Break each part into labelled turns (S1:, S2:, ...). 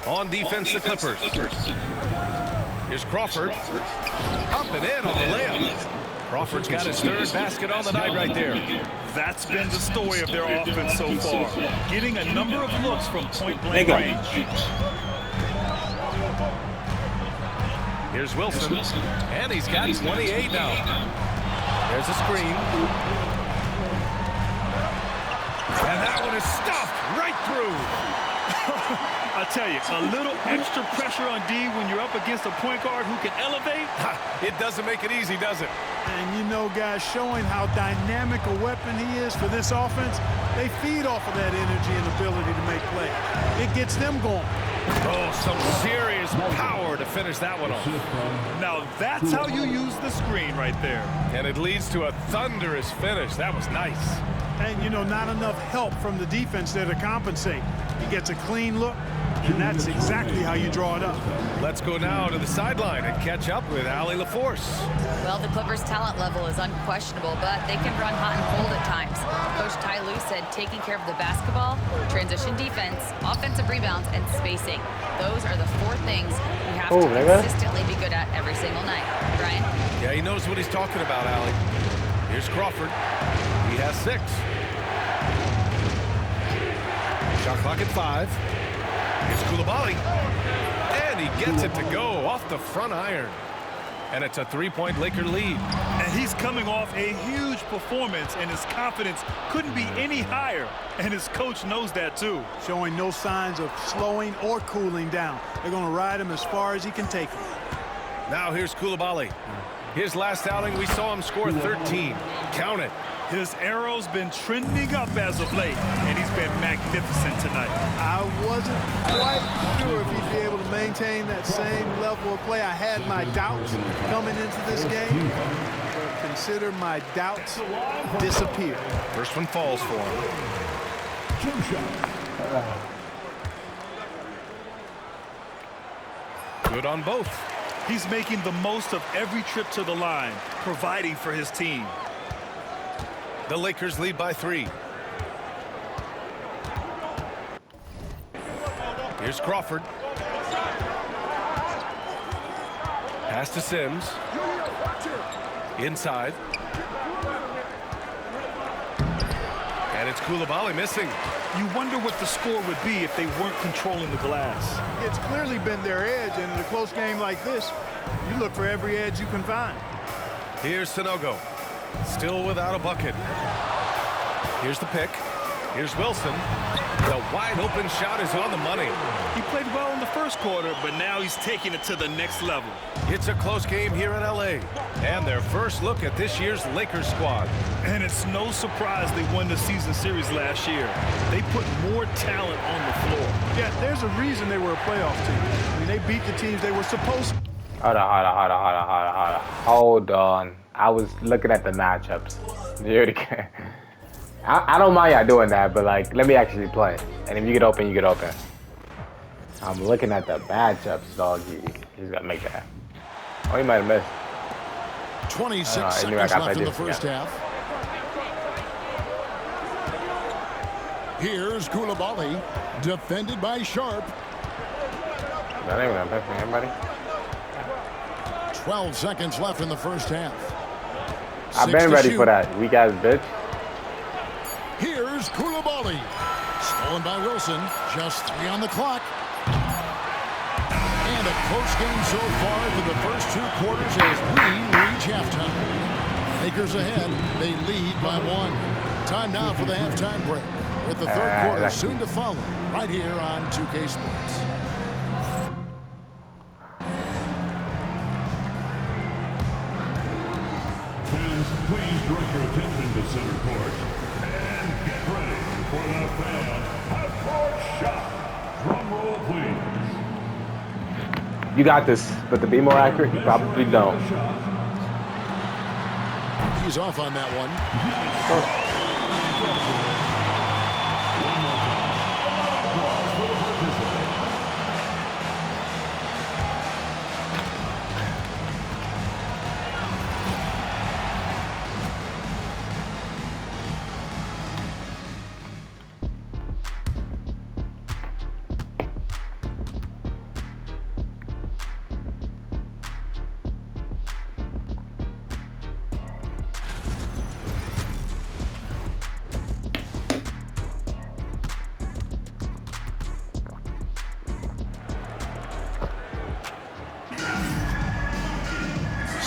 S1: On defense, the Clippers. Here's Crawford. Up and in on the layup. Crawford's got his third basket on the night right there.
S2: That's been the story of their offense so far. Getting a number of looks from point-blank range.
S1: Here's Wilson. And he's got 28 now. There's a screen. And that one is stuffed right through.
S2: I tell you, a little extra pressure on D when you're up against a point guard who can elevate.
S1: It doesn't make it easy, does it?
S3: And you know, guys, showing how dynamic a weapon he is for this offense, they feed off of that energy and ability to make plays. It gets them going.
S1: Oh, some serious power to finish that one off.
S2: Now that's how you use the screen right there.
S1: And it leads to a thunderous finish. That was nice.
S3: And, you know, not enough help from the defense there to compensate. He gets a clean look, and that's exactly how you draw it up.
S1: Let's go now to the sideline and catch up with Allie LaForce.
S4: Well, the Clippers' talent level is unquestionable, but they can run hot and cold at times. Coach Ty Lue said taking care of the basketball, transition defense, offensive rebounds, and spacing. Those are the four things we have to consistently be good at every single night. Brian?
S1: Yeah, he knows what he's talking about, Allie. Here's Crawford. He has 6. Shot clock at 5. Here's Coulibaly. And he gets it to go off the front iron. And it's a 3-point Laker lead.
S2: And he's coming off a huge performance, and his confidence couldn't be any higher. And his coach knows that, too.
S3: Showing no signs of slowing or cooling down. They're going to ride him as far as he can take him.
S1: Now here's Coulibaly. His last outing, we saw him score 13. Count it.
S2: His arrow's been trending up as of late, and he's been magnificent tonight.
S3: I wasn't quite sure if he'd be able to maintain that same level of play. I had my doubts coming into this game, but consider my doubts disappear.
S1: First one falls for him. Good on both.
S2: He's making the most of every trip to the line, providing for his team.
S1: The Lakers lead by 3. Here's Crawford. Pass to Sims. Inside. And it's Coulibaly missing.
S2: You wonder what the score would be if they weren't controlling the glass.
S3: It's clearly been their edge, and in a close game like this, you look for every edge you can find.
S1: Here's Sanogo. Still without a bucket. Here's the pick. Here's Wilson. The wide open shot is on the money.
S2: He played well in the first quarter, but now he's taking it to the next level.
S1: It's a close game here in LA. And their first look at this year's Lakers squad.
S2: And it's no surprise they won the season series last year. They put more talent on the floor.
S3: Yeah, there's a reason they were a playoff team. I mean, they beat the teams they were supposed to.
S5: Hold on. I was looking at the matchups. I don't mind y'all doing that, but like, let me actually play. And if you get open, you get open. I'm looking at the matchups, dog. He's gonna make that. Oh, he might have missed.
S6: 26 seconds left in the first half. Here's Coulibaly, defended by Sharp.
S5: That ain't gonna pick me, anybody.
S6: 12 seconds left in the first half.
S5: I've been ready for that, weak ass bitch.
S6: Here's Coulibaly. Stolen by Wilson. Just 3 on the clock. And a close game so far for the first 2 quarters as we reach halftime. Lakers ahead. They lead by 1. Time now for the halftime break, with the third quarter soon to follow, right here on 2K Sports.
S7: Please direct your attention to center court and get ready for the fan half-court shot. Drum roll, please.
S5: You got this, but to be more accurate, you probably don't.
S6: He's off on that one.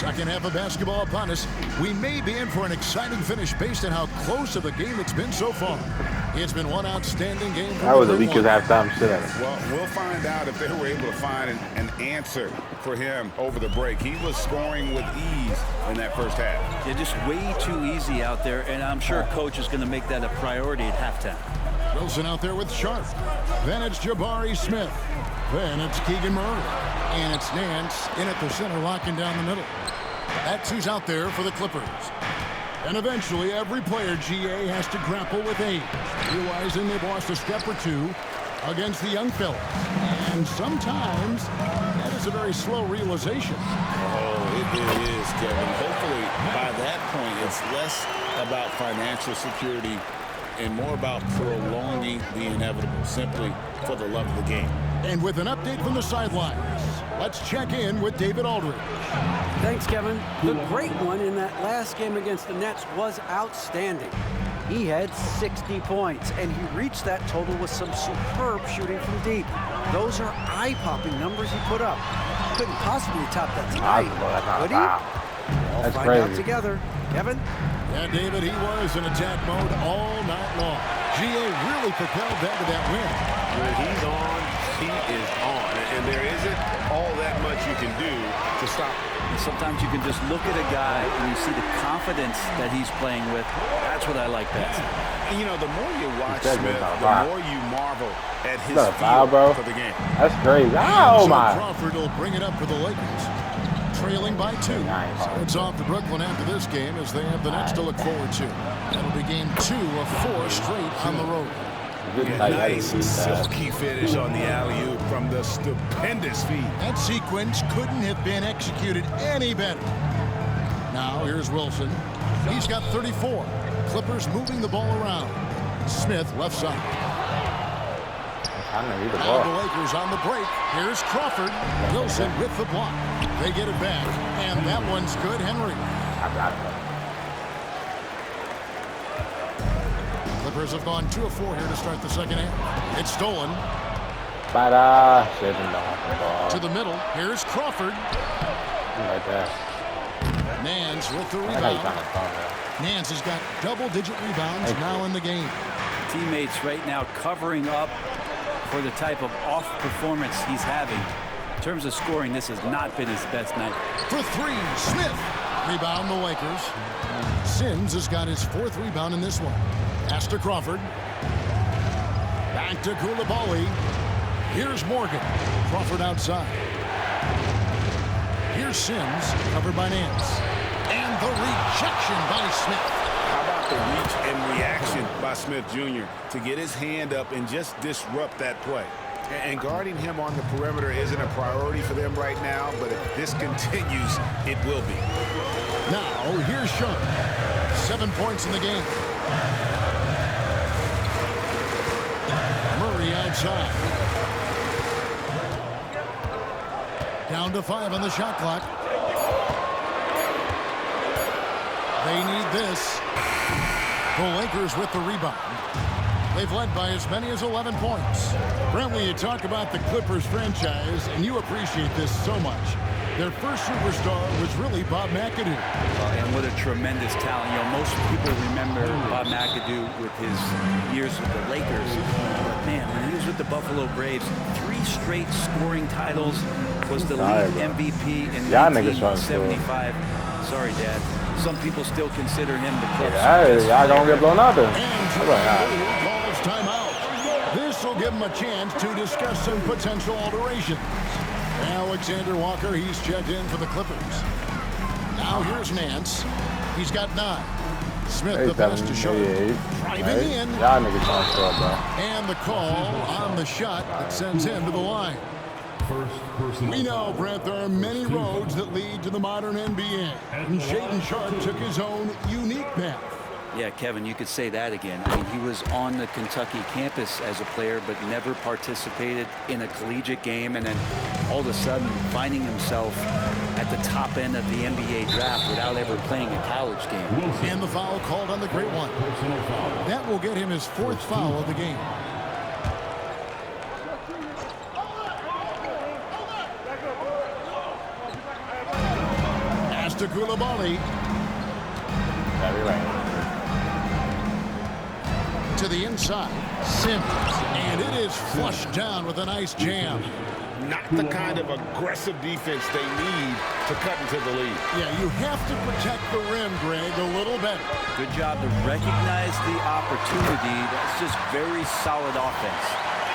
S6: Second half of basketball upon us. We may be in for an exciting finish based on how close of a game it's been so far. It's been one outstanding game.
S5: That was the weakest halftime shit.
S8: Well, we'll find out if they were able to find an answer for him over the break. He was scoring with ease in that first half.
S9: They're just way too easy out there, and I'm sure Coach is going to make that a priority at halftime.
S6: Wilson out there with Sharp. Then it's Jabari Smith. Then it's Keegan Murray. And it's Nance in at the center, locking down the middle. That's who's out there for the Clippers. And eventually, every player, GA, has to grapple with age, realizing they've lost a step or two against the young fella. And sometimes, that is a very slow realization.
S8: Oh, it is, Kevin. Hopefully, by that point, it's less about financial security and more about prolonging the inevitable, simply for the love of the game.
S6: And with an update from the sidelines, let's check in with David Aldridge.
S10: Thanks, Kevin. The great one in that last game against the Nets was outstanding. He had 60 points, and he reached that total with some superb shooting from deep. Those are eye-popping numbers he put up. Couldn't possibly top that tonight, could he? We'll find out together. Kevin?
S6: Yeah, David, he was in attack mode all night long. GA really propelled them to that win.
S11: When he's on, he is on. And there isn't all that much you can do to stop him.
S9: And sometimes you can just look at a guy and you see the confidence that he's playing with. That's what I like best.
S8: And, you know, the more you watch Smith, the more you marvel at his
S5: foul, bro.
S8: for the game.
S5: That's crazy. Oh, my.
S6: Crawford will bring it up for the Lakers. Trailing by 2. So it's off to Brooklyn after this game as they have the Nets to look forward to. That'll be game 2 of 4 straight on the road.
S1: Nice silky finish on the alley-oop from the stupendous feed.
S6: That sequence couldn't have been executed any better. Now here's Wilson. He's got 34. Clippers moving the ball around. Smith left side. Now the Lakers on the break. Here's Crawford. Wilson with the block. They get it back, and that one's good. Henry. Clippers have gone 2 of 4 here to start the second half. It's stolen. To the middle. Here's Crawford.
S5: Right there.
S6: Nance with the rebound. Nance has got double-digit rebounds now in the game.
S9: Teammates right now covering up for the type of off performance he's having. In terms of scoring, this has not been his best night.
S6: For 3, Smith. Rebound the Lakers. Sims has got his 4th rebound in this one. Pass to Crawford. Back to Koulibaly. Here's Morgan. Crawford outside. Here's Sims, covered by Nance. And the rejection by Smith.
S8: How about the reach and reaction by Smith Jr. to get his hand up and just disrupt that play? And guarding him on the perimeter isn't a priority for them right now, but if this continues, it will be.
S6: Now, here's Sharp. 7 points in the game. Murray outside. Down to 5 on the shot clock. They need this. The Lakers with the rebound. They've led by as many as 11 points. Brent, when you talk about the Clippers franchise, and you appreciate this so much, their first superstar was really Bob McAdoo.
S9: And what a tremendous talent. You know, most people remember Bob McAdoo with his years with the Lakers. But man, when he was with the Buffalo Braves, 3 straight scoring titles, was the league MVP in 1975. Sorry, Dad. Some people still consider him the Clippers.
S5: Y'all gonna get blown out there.
S6: Calls timeout. This will give him a chance to discuss some potential alterations. Alexander Walker, he's checked in for the Clippers. Now here's Nance. He's got 9. Smith the pass to Sharp. Driving in.
S5: Y'all niggas trying to throw, bro.
S6: And the call on the shot that sends him to the line. We know, Brent, there are many roads that lead to the modern NBA. And Shaedon Sharp took his own unique path.
S9: Yeah, Kevin, you could say that again. I mean, he was on the Kentucky campus as a player, but never participated in a collegiate game. And then all of a sudden finding himself at the top end of the NBA draft without ever playing a college game.
S6: And the foul called on the great one. That will get him his 4th foul of the game. to Koulibaly.
S5: Very right.
S6: To the inside, Sims, and it is flushed down with a nice jam.
S8: Not the kind of aggressive defense they need to cut into the lead.
S6: Yeah, you have to protect the rim, Greg, a little better.
S9: Good job to recognize the opportunity. That's just very solid offense.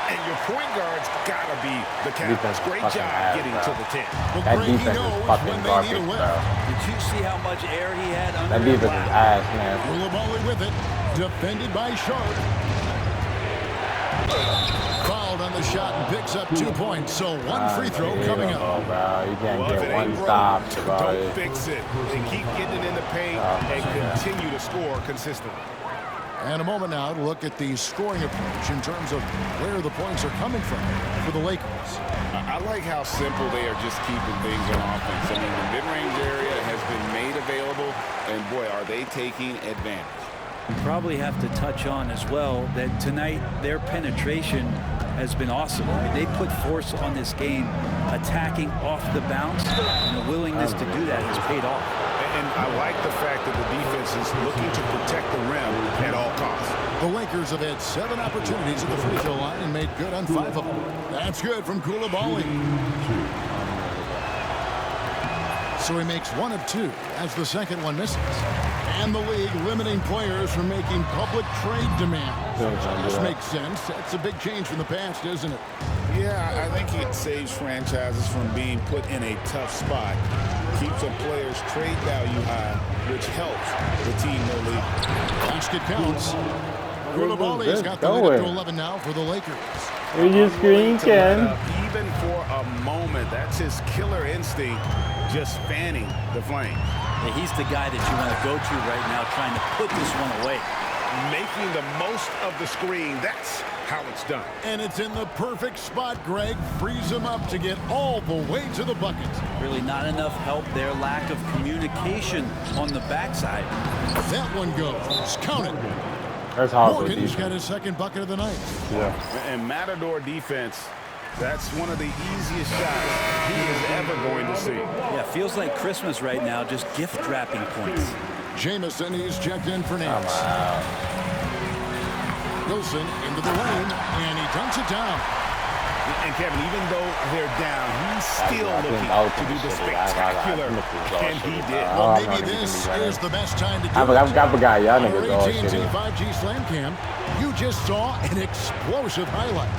S8: And your point guard's got to be the captain. Great job getting to the 10.
S6: Well,
S5: That
S6: Greg,
S5: defense is fucking garbage, bro.
S9: Did you see how much air he had under
S5: That defense is ass, man.
S6: Koulibaly with it, defended by Sharp. Fouled on the shot and picks up 2 points. So one free throw coming up.
S5: Oh, bro, you can't
S8: Well, if
S5: get
S8: it
S5: one
S8: ain't
S5: stop,
S8: broke,
S5: bro.
S8: don't fix it. And keep getting it in the paint and continue to score consistently.
S6: And a moment now to look at the scoring approach in terms of where the points are coming from for the Lakers.
S8: I like how simple they are just keeping things on offense. I mean, the mid-range area has been made available, and boy, are they taking advantage.
S9: You probably have to touch on as well that tonight their penetration has been awesome. I mean, they put force on this game, attacking off the bounce, and the willingness to do that has paid off.
S8: And I like the fact that the defense is looking to protect the rim at all costs.
S6: The Lakers have had 7 opportunities at the free throw line and made good on 5 of them. That's good from Koulibaly. So he makes 1 of 2 as the second one misses. And the league limiting players from making public trade demands. This makes sense. That's a big change from the past, isn't it?
S8: Yeah, I think it saves franchises from being put in a tough spot. Keeps a player's trade value high, which helps the team no lead.
S6: Basket counts. Koulibaly's got the lead up to 11 now for the Lakers.
S5: Here's your screen, Ken.
S8: Even for a moment, that's his killer instinct, just fanning the flame.
S9: Yeah, he's the guy that you want to go to right now, trying to put this one away.
S8: Making the most of the screen, that's how it's done.
S6: And it's in the perfect spot, Greg. Frees him up to get all the way to the bucket.
S9: Really not enough help there. Lack of communication on the backside.
S6: That one goes. Count it.
S5: That's horrible.
S6: Morgan's got his second bucket of the night.
S5: Yeah.
S8: And Matador defense, that's one of the easiest shots he is ever going to see.
S9: Yeah, feels like Christmas right now, just gift wrapping points.
S6: Jamison, he's checked in for Nance. Wilson into the lane, and he dunks it down.
S8: And Kevin, even though they're down, he's still looking to do the spectacular, and he did.
S6: Well, maybe this is the best time to do it.
S5: I forgot y'all niggas all
S6: AT&T
S5: shit.
S6: 5G Slam Cam, you just saw an explosive highlight.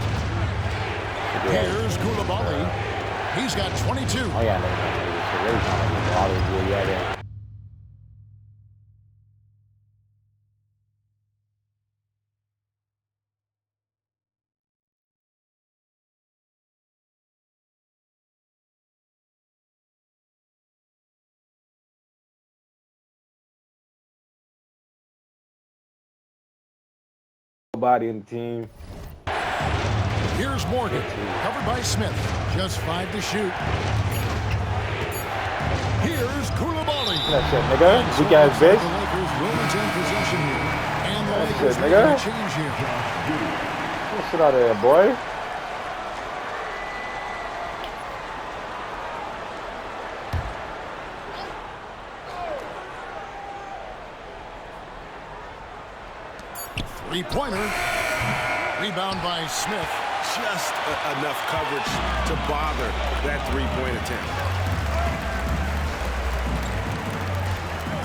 S6: Here's Koulibaly. He's got 22.
S5: Oh, yeah, niggas. Body in the team.
S6: Here's Morgan, covered by Smith. Just 5 to shoot. Here's Koulibaly.
S5: That's it, nigga. Weak ass bitch.
S6: The Lakers will retain possession here. And the
S5: That's
S6: Lakers
S5: it,
S6: making
S5: nigga.
S6: a change here.
S5: Get shit out of there, boy.
S6: Three-pointer. Rebound by Smith.
S8: Just enough coverage to bother that three-point attempt.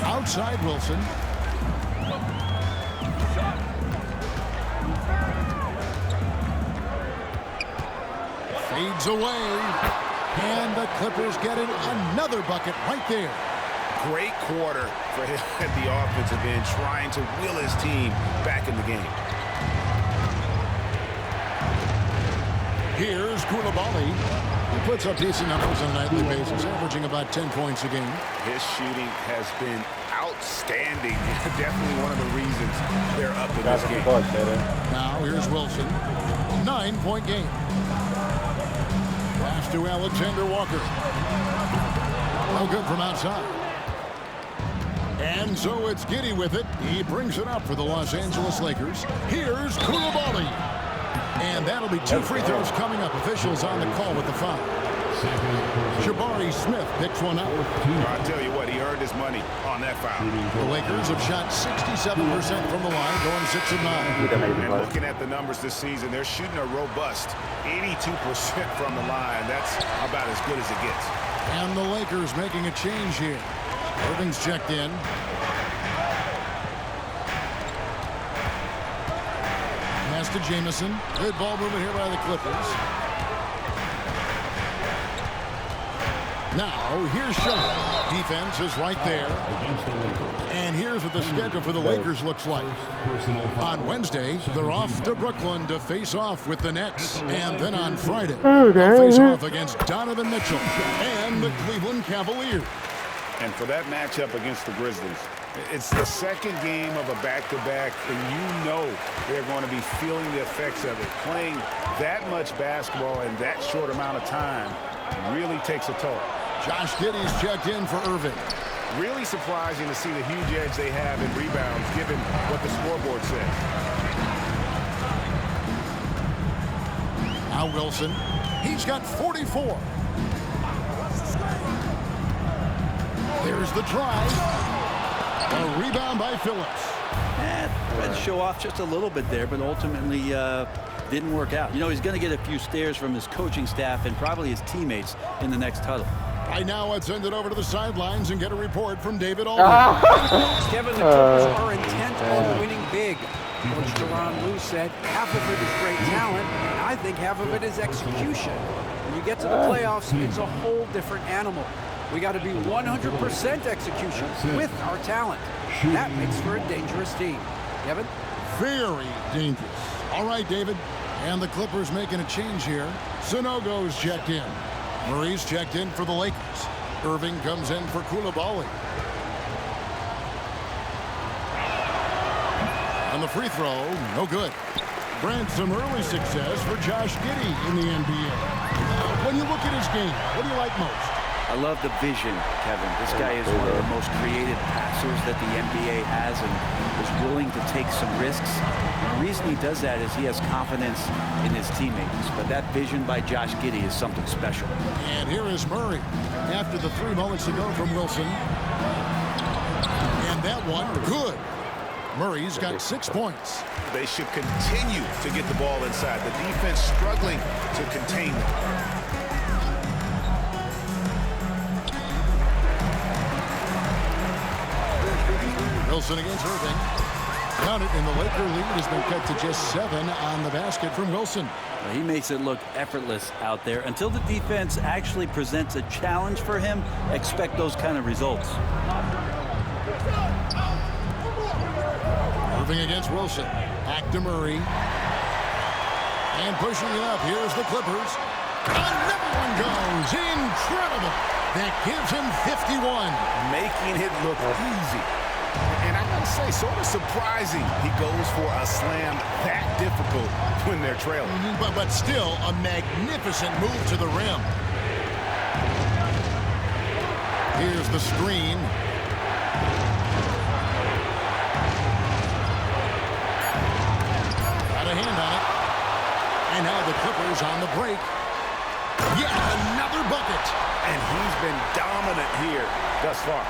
S6: Outside Wilson. Fades away. And the Clippers getting another bucket right there.
S8: Great quarter for him at the offensive end, trying to will his team back in the game.
S6: Here's Koulibaly. He puts up decent numbers on a nightly basis, averaging about 10 points a game.
S8: His shooting has been outstanding. Definitely one of the reasons they're up in this game.
S6: Now here's Wilson. 9-point game. Pass to Alexander Walker. No good from outside. And so it's Giddey with it. He brings it up for the Los Angeles Lakers. Here's Koulibaly. And that'll be 2 free throws coming up. Officials on the call with the foul. Jabari Smith picks one up.
S8: I'll tell you what, he earned his money on that foul.
S6: The Lakers have shot 67% from the line, going 6 of 9.
S8: And looking at the numbers this season, they're shooting a robust 82% from the line. That's about as good as it gets.
S6: And the Lakers making a change here. Irving's checked in. Pass to Jamison. Good ball movement here by the Clippers. Now, here's Shaw. Defense is right there. And here's what the schedule for the Lakers looks like. On Wednesday, they're off to Brooklyn to face off with the Nets. And then on Friday, they'll face off against Donovan Mitchell and the Cleveland Cavaliers.
S8: And for that matchup against the Grizzlies, it's the second game of a back-to-back, and you know they're going to be feeling the effects of it. Playing that much basketball in that short amount of time really takes a toll.
S6: Josh Giddey's checked in for Irving.
S8: Really surprising to see the huge edge they have in rebounds, given what the scoreboard says.
S6: Now Wilson. He's got 44. There's the drive. A rebound by Phillips.
S9: Tried to show off just a little bit there, but ultimately didn't work out. You know, he's going to get a few stares from his coaching staff and probably his teammates in the next huddle.
S6: Right now, let's send it over to the sidelines and get a report from David Aldridge.
S10: Kevin, the Clippers are intent on winning big. Coach Tyronn Lue said half of it is great talent, and I think half of it is execution. When you get to the playoffs, it's a whole different animal. We got to be 100% execution with our talent. That makes for a dangerous team. Kevin?
S6: Very dangerous. All right, David. And the Clippers making a change here. Sanogo's checked in. Murray's checked in for the Lakers. Irving comes in for Coulibaly. On the free throw, no good. Brent, some early success for Josh Giddey in the NBA. When you look at his game, what do you like most?
S9: I love the vision, Kevin. This guy is one of the most creative passers that the NBA has and is willing to take some risks. And the reason he does that is he has confidence in his teammates. But that vision by Josh Giddey is something special.
S6: And here is Murray after the 3 moments ago from Wilson. And that one, good. Murray's got 6 points.
S8: They should continue to get the ball inside. The defense struggling to contain them.
S6: Wilson against Irving. Count it, and the Laker lead has been cut to just 7 on the basket from Wilson.
S9: Well, he makes it look effortless out there. Until the defense actually presents a challenge for him, expect those kind of results.
S6: Irving against Wilson. Back to Murray. And pushing it up. Here's the Clippers. Another one goes. Incredible. That gives him 51.
S8: Making it look easy. And I gotta say, sort of surprising he goes for a slam that difficult when they're trailing.
S6: But still, a magnificent move to the rim. Here's the screen. Got a hand on it. And now the Clippers on the break. Yet another bucket.
S8: And he's been dominant here thus far.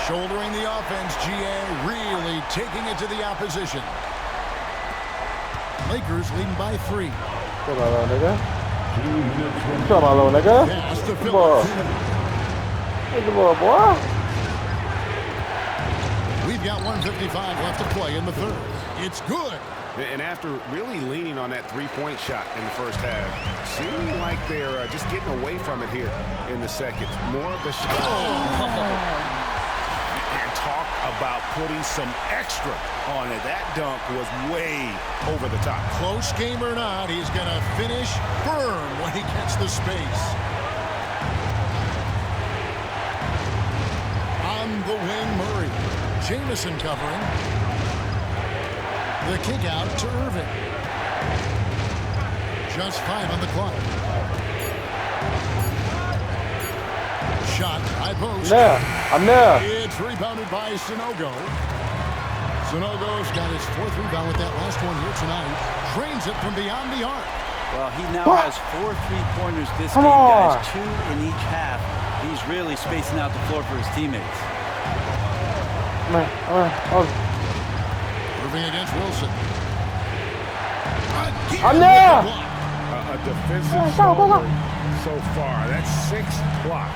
S6: Shouldering the offense, GA really taking it to the opposition. Lakers leading by 3.
S5: Come on, nigga. Come on, nigga.
S6: Pass to Phillips.
S5: Come on, boy.
S6: We've got 1:55 left to play in the third. It's good.
S8: And after really leaning on that three-point shot in the first half, seeming like they're just getting away from it here in the second. More of the shot. And talk about putting some extra on it. That dunk was way over the top.
S6: Close game or not, he's going to finish firm when he gets the space. On the wing, Murray. Jamison covering. The kick out to Irving. Just 5 on the clock. Shot, high post.
S5: I'm there.
S6: It's rebounded by Sanogo. Sanogo's got his 4th rebound with that last one here tonight. Drains it from beyond the arc.
S9: Well, he now has 4 3-pointers this game, guys. 2 in each half. He's really spacing out the floor for his teammates.
S6: Irving against Wilson.
S5: I'm there!
S8: A defensive shoulder so far. That's 6 blocks.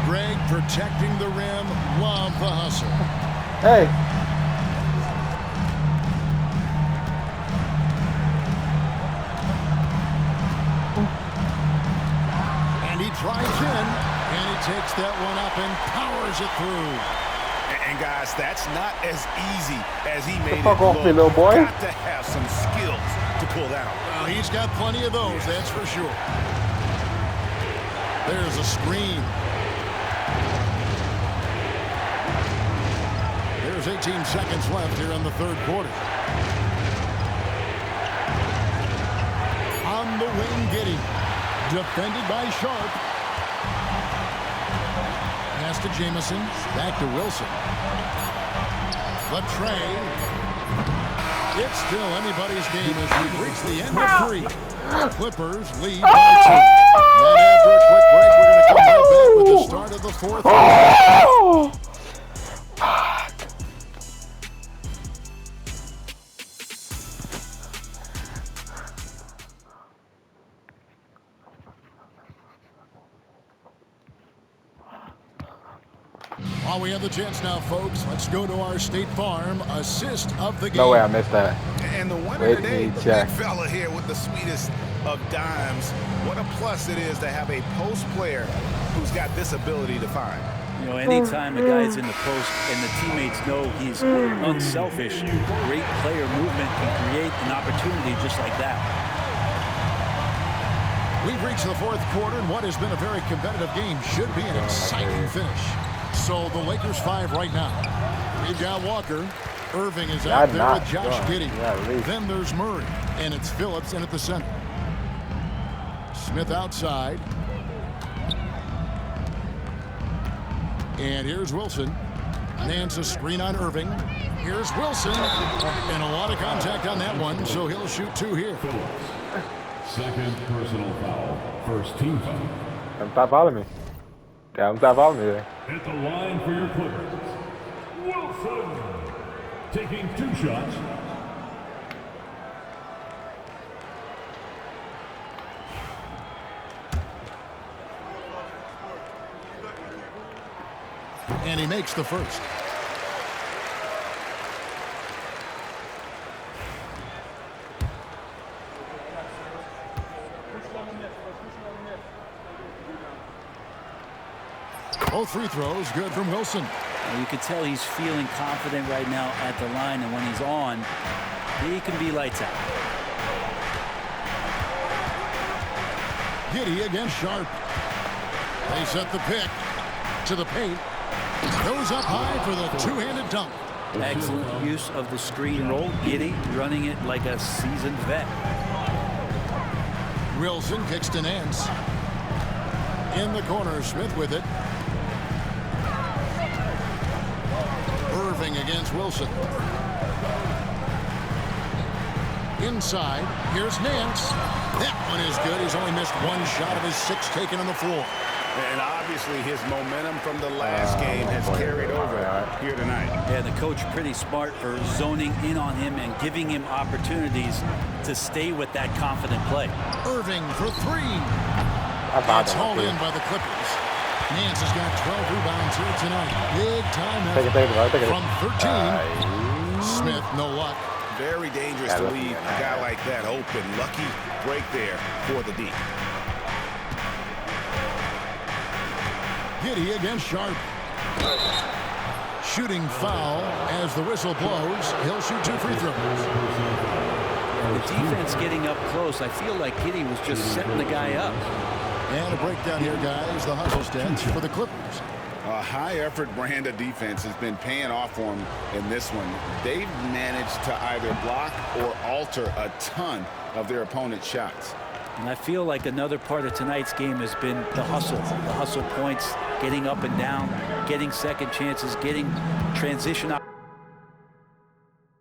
S6: Greg protecting the rim. Love the hustle.
S5: Hey.
S6: And he drives in, and he takes that one up and powers it through.
S8: And guys, that's not as easy as he made it
S5: Fuck off
S8: look.
S5: me, little boy.
S8: Got to have some skills to pull that off.
S6: Well, he's got plenty of those, that's for sure. There's a screen. There's 18 seconds left here in the third quarter. On the wing, Giddey. Defended by Sharp. Pass to Jamison. Back to Wilson. Latrey. It's still anybody's game as we've reached the end of 3. Clippers lead by 2. And after a quick break, we're going to come right back with the start of the fourth quarter. While we have the chance now, folks, let's go to our State Farm assist of the game.
S5: No way I missed that.
S8: And the winner
S5: Wait,
S8: today, the
S5: check.
S8: big fella here with the sweetest of dimes. What a plus it is to have a post player who's got this ability to find.
S9: You know, anytime a guy's in the post and the teammates know he's unselfish, great player movement can create an opportunity just like that.
S6: We've reached the fourth quarter, and what has been a very competitive game should be an exciting finish. So the Lakers 5 right now. We've got Walker. Irving is out there with Josh Giddey. Then there's Murray, and it's Phillips in at the center. Smith outside. And here's Wilson. Nance a screen on Irving. Here's Wilson. And a lot of contact on that one, so he'll shoot 2 here.
S7: Second personal foul. First team foul.
S5: Stop following me. Stop following me there.
S7: At the line for your Clippers, Wilson. Taking 2 shots.
S6: And he makes the first. Both free throws good from Wilson.
S9: And you can tell he's feeling confident right now at the line, and when he's on, he can be lights out.
S6: Giddey against Sharp. They set the pick to the paint. Goes up high for the two-handed dunk.
S9: Excellent use of the screen roll. Giddey running it like a seasoned vet.
S6: Wilson kicks to Nance. In the corner, Smith with it. Irving against Wilson. Inside, here's Nance. That one is good. He's only missed 1 shot of his 6 taken on the floor.
S8: And obviously his momentum from the last game has carried over here tonight.
S9: Yeah, the coach pretty smart for zoning in on him and giving him opportunities to stay with that confident play.
S6: Irving for 3. It's hauled in by the Clippers. Nance has got 12 rebounds here tonight. Big time effort from 13. Smith, no luck.
S8: Very dangerous to leave a guy like that open. Lucky break there for the D.
S6: Giddey against Sharp. Shooting foul as the whistle blows. He'll shoot 2 free throws.
S9: The defense getting up close. I feel like Giddey was just setting the guy up.
S6: And a breakdown here, guys. The hustle stats for the Clippers.
S8: A high-effort brand of defense has been paying off for them in this one. They've managed to either block or alter a ton of their opponent's shots.
S9: And I feel like another part of tonight's game has been the hustle points, getting up and down, getting second chances, getting transition opportunities.